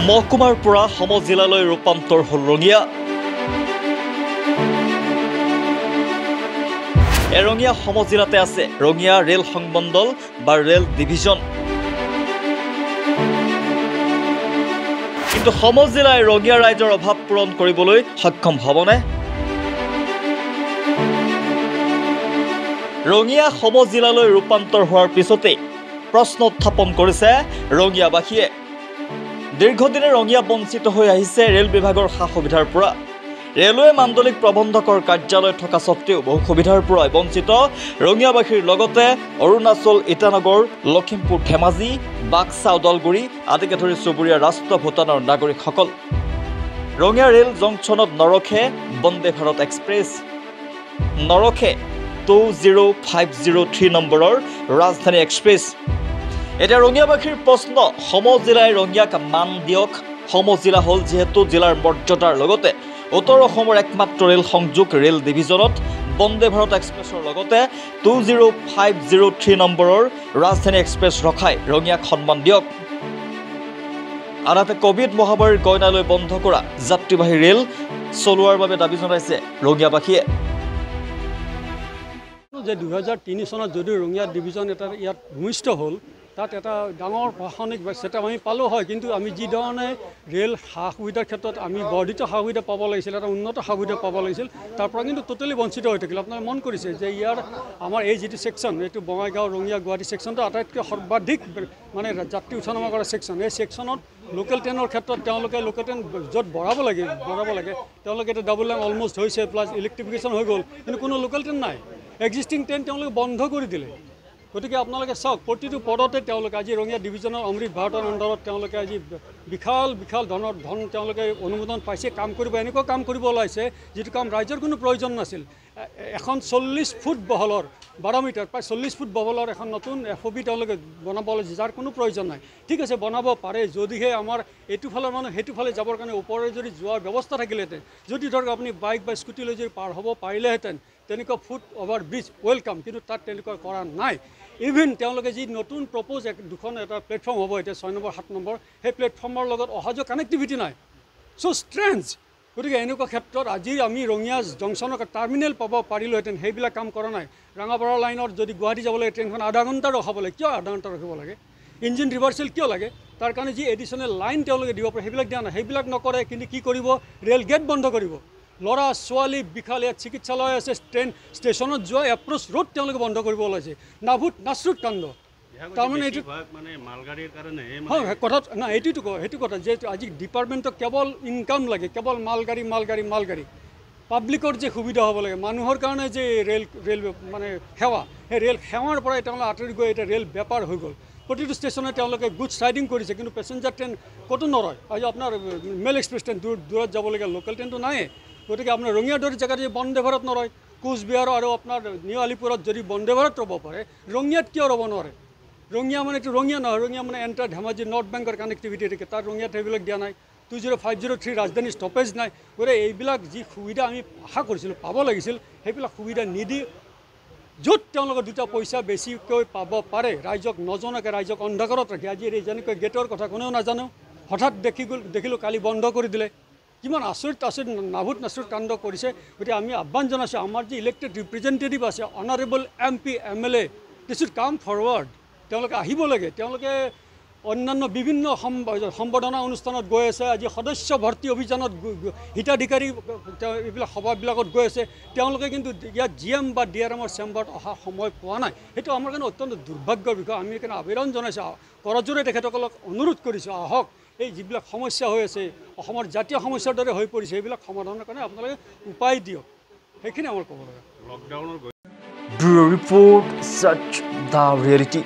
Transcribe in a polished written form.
মহকুমাৰ পৰা সমজিলালৈ ৰূপান্তৰ হ'ল ৰঙিয়া। ৰঙিয়া সমজিলাতে আছে ৰঙিয়া ৰেল সংমণ্ডল বা ৰেল ডিভিজন। কিন্তু সমজিলাই ৰঙিয়া ৰাইজৰ অভাৱ পূৰণ কৰিবলৈ সক্ষম হ'বনে? ৰঙিয়া সমজিলালৈ ৰূপান্তৰ হোৱাৰ পিছতে প্ৰশ্ন উত্থাপন কৰিছে ৰঙিয়াবাসীয়ে। দীৰ্ঘদিনে ৰঙিয়া বঞ্চিত হৈ আহিছে ৰেল বিভাগৰ সা সুবিধাৰ পৰা। ৰেলৱে মাণ্ডলিক প্ৰবন্ধকৰ কাৰ্যালয় থকা স্বত্তেও বহু সুবিধাৰ পৰা বঞ্চিত ৰঙিয়াবাসীৰ লগতে অৰুণাচল, ইটানগৰ, লখিমপুৰ, ধেমাজি, বাক্সা, ওদালগুৰি আদিকে ধৰি চুবুৰীয়া ৰাষ্ট্ৰ ভূটানৰ নাগৰিকসকল। ৰঙিয়া ৰেল জংচনত নৰখে বন্দে ভাৰত এক্সপ্ৰেছ, নৰখে 20503 নম্বৰৰ ৰাজধানী এক্সপ্ৰেছ। এতিয়া ৰঙিয়াবাসীৰ প্ৰশ্ন, সমজিলাই ৰঙিয়াক মান দিয়ক। সমজিলা হ'ল যিহেতু জিলাৰ মৰ্যাদাৰ লগতে উত্তৰ অসমৰ একমাত্ৰ ৰেল সংযোগ ৰেল ডিভিজনত বন্দে ভাৰত এক্সপ্ৰেছৰ লগতে 20503 নম্বৰৰ ৰাজধানী এক্সপ্ৰেছ ৰখাই ৰঙিয়াক সন্মান দিয়ক। আনহাতে কোভিড মহামাৰীৰ গইনালৈ বন্ধ কৰা যাত্ৰীবাহী ৰেল চলোৱাৰ বাবে দাবী জনাইছে ৰঙিয়াবাসীয়ে। যে 2003 চনত যদিও ৰঙিয়া ডিভিজন এটা ইয়াত ভূমিষ্ঠ হ'ল, তাত এটা ডাঙৰ প্ৰশাসনিক চেটাপ আমি পালোঁ হয়, কিন্তু আমি যি ধৰণে ৰেল সা সুবিধাৰ ক্ষেত্ৰত আমি বৰ্ধিত সা সুবিধা পাব লাগিছিল, এটা উন্নত সা সুবিধা পাব লাগিছিল, তাৰ পৰা কিন্তু টোটেলি বঞ্চিত হৈ থাকিল। আপোনালোকে মন কৰিছে যে ইয়াৰ আমাৰ এই যিটো ছেকশ্যন, এইটো বঙাইগাঁও ৰঙিয়া গুৱাহাটী ছেকশ্যনটো আটাইতকৈ সৰ্বাধিক মানে যাত্ৰী উঠা নমা কৰা ছেকশ্যন। এই ছেকশ্যনত লোকেল ট্ৰেইনৰ ক্ষেত্ৰত তেওঁলোকে লোকেল ট্ৰেইন য'ত বঢ়াব লাগে তেওঁলোকে এতিয়া ডাবল লাইন অলমষ্ট হৈছে, প্লাছ ইলেক্ট্ৰিফিকেশ্যন হৈ গ'ল, কিন্তু কোনো লোকেল ট্ৰেইন নাই। এক্সিষ্টিং ট্ৰেইন তেওঁলোকে বন্ধ কৰি দিলে। গতিকে আপোনালোকে চাওক, প্ৰতিটো পদতে তেওঁলোকে আজি ৰঙিয়া ডিভিজনৰ অমৃত ভাৰতৰ আণ্ডাৰত তেওঁলোকে আজি বিশাল ধনৰ ধন তেওঁলোকে অনুমোদন পাইছে, কাম কৰিব, এনেকুৱা কাম কৰিব ওলাইছে যিটো কাম ৰাইজৰ কোনো প্ৰয়োজন নাছিল। এখন 40 ফুট বহলৰ 12 মিটাৰ প্ৰায় 40 ফুট বহলৰ এখন নতুন FOB তেওঁলোকে বনাব ওলাইছে, যাৰ কোনো প্ৰয়োজন নাই। ঠিক আছে, বনাব পাৰে, যদিহে আমাৰ এইটো ফালৰ মানুহ সেইটো ফালে যাবৰ কাৰণে ওপৰে যদি যোৱাৰ ব্যৱস্থা থাকিলেহেঁতেন, যদি ধৰক আপুনি বাইক বা স্কুটি লৈ যদি পাৰ হ'ব পাৰিলেহেঁতেন, তেনেকুৱা ফুট অভাৰ ব্ৰিজ ৱেলকাম, কিন্তু তাত তেনেকুৱা কৰা নাই। ইভেন তেওঁলোকে যি নতুন প্ৰপ'জ দুখন এটা প্লেটফৰ্ম হ'ব এতিয়া 6 নম্বৰ 7 নম্বৰ, সেই প্লেটফৰ্মৰ লগত অহা যোৱা কানেক্টিভিটি নাই। চ' ষ্ট্ৰেঞ্জ। গতিকে এনেকুৱা ক্ষেত্ৰত আজি আমি ৰঙিয়া জংচনৰ টাৰ্মিনেল পাব পাৰিলোহেঁতেন, সেইবিলাক কাম কৰা নাই। ৰাঙাপাৰা লাইনত যদি গুৱাহাটী যাব লাগে ট্ৰেইনখন আধা ঘণ্টা ৰখাব লাগে, কিয় আধা ঘণ্টা ৰখিব লাগে? ইঞ্জিন ৰিভাৰ্চেল কিয় লাগে? তাৰ কাৰণে যি এডিশ্যনেল লাইন তেওঁলোকে দিব পাৰে সেইবিলাক দিয়া নাই, সেইবিলাক নকৰে। কিন্তু কি কৰিব? ৰেল গেট বন্ধ কৰিব। ল'ৰা ছোৱালী বিশাল ইয়াত চিকিৎসালয় আছে, ট্ৰেইন ষ্টেচনত যোৱা এপ্ৰ'চ ৰোড তেওঁলোকে বন্ধ কৰিব ওলাইছে। নাভুত নাচৰুত কাণ্ড। তাৰমানে এইটো হয় কথাত না, সেইটো কথা যে আজি ডিপাৰ্টমেণ্টক কেৱল ইনকাম লাগে, কেৱল মালগাড়ী। পাব্লিকৰ যে সুবিধা হ'ব লাগে, মানুহৰ কাৰণে যে ৰেল মানে সেৱা, সেই ৰেল সেৱাৰ পৰাই তেওঁলোকে আঁতৰি গৈ এতিয়া ৰেল বেপাৰ হৈ গ'ল। প্ৰতিটো ষ্টেচনে তেওঁলোকে গুডছ ৰাইডিং কৰিছে, কিন্তু পেচেঞ্জাৰ ট্ৰেইন ক'তো নৰয়। আজি আপোনাৰ মেল এক্সপ্ৰেছ ট্ৰেইন দূৰত যাবলগীয়া লোকেল ট্ৰেইনটো নাইয়ে। গতিকে আপোনাৰ ৰঙিয়াৰ দৰে জেগাত যদি বন্দে ভাৰত নৰয়, কোচবিহাৰ আৰু আপোনাৰ নিউ আলিপুৰত যদি বন্দে ভাৰত ৰ'ব পাৰে, ৰঙিয়াত কিয় ৰ'ব নোৱাৰে? ৰঙিয়া মানে এইটো ৰঙিয়া নহয়, ৰঙিয়া মানে এণ্টাৰ ধেমাজি নৰ্থ বেংকৰ কানেক্টিভিটি থাকে, তাত ৰঙিয়াত সেইবিলাক দিয়া নাই। 20503 ৰাজধানী ষ্টপেজ নাই। গতিকে এইবিলাক যি সুবিধা আমি আশা কৰিছিলোঁ পাব লাগিছিল, সেইবিলাক সুবিধা নিদি য'ত তেওঁলোকে দুটা পইচা বেছিকৈ পাব পাৰে, ৰাইজক নজনাকৈ, ৰাইজক অন্ধকাৰত ৰাখি আজি এই যেনেকৈ গেটৰ কথা কোনেও নাজানো, হঠাৎ দেখিলোঁ কালি বন্ধ কৰি দিলে। কিমান আচৰিত নাভুত নাচৰুত কাণ্ড কৰিছে। গতিকে আমি আহ্বান জনাইছোঁ, আমাৰ যি ইলেক্টেড ৰিপ্ৰেজেণ্টেটিভ আছে, honourable MP MLA, they should come forward. তেওঁলোকে আহিব লাগে। তেওঁলোকে অন্যান্য বিভিন্ন সম্বৰ্ধনা অনুষ্ঠানত গৈ আছে, আজি সদস্য ভৰ্তি অভিযানত হিতাধিকাৰী এইবিলাক সভাবিলাকত গৈ আছে। তেওঁলোকে কিন্তু ইয়াত GM বা DRMৰ চেম্বাৰত অহা সময় পোৱা নাই। সেইটো আমাৰ কাৰণে অত্যন্ত দুৰ্ভাগ্যৰ বিষয়। আমি সেইকাৰণে আবেদন জনাইছোঁ, কৰজোৰে তেখেতসকলক অনুৰোধ কৰিছোঁ, আহক, এই যিবিলাক সমস্যা হৈ আছে, অসমৰ জাতীয় সমস্যাৰ দৰে হৈ পৰিছে, সেইবিলাক সমাধানৰ কাৰণে আপোনালোকে উপায় দিয়ক। সেইখিনি আমাৰ ক'ব লগা। ব্যুৰো ৰিপৰ্ট, সচ দ্য ৰিয়েলিটি।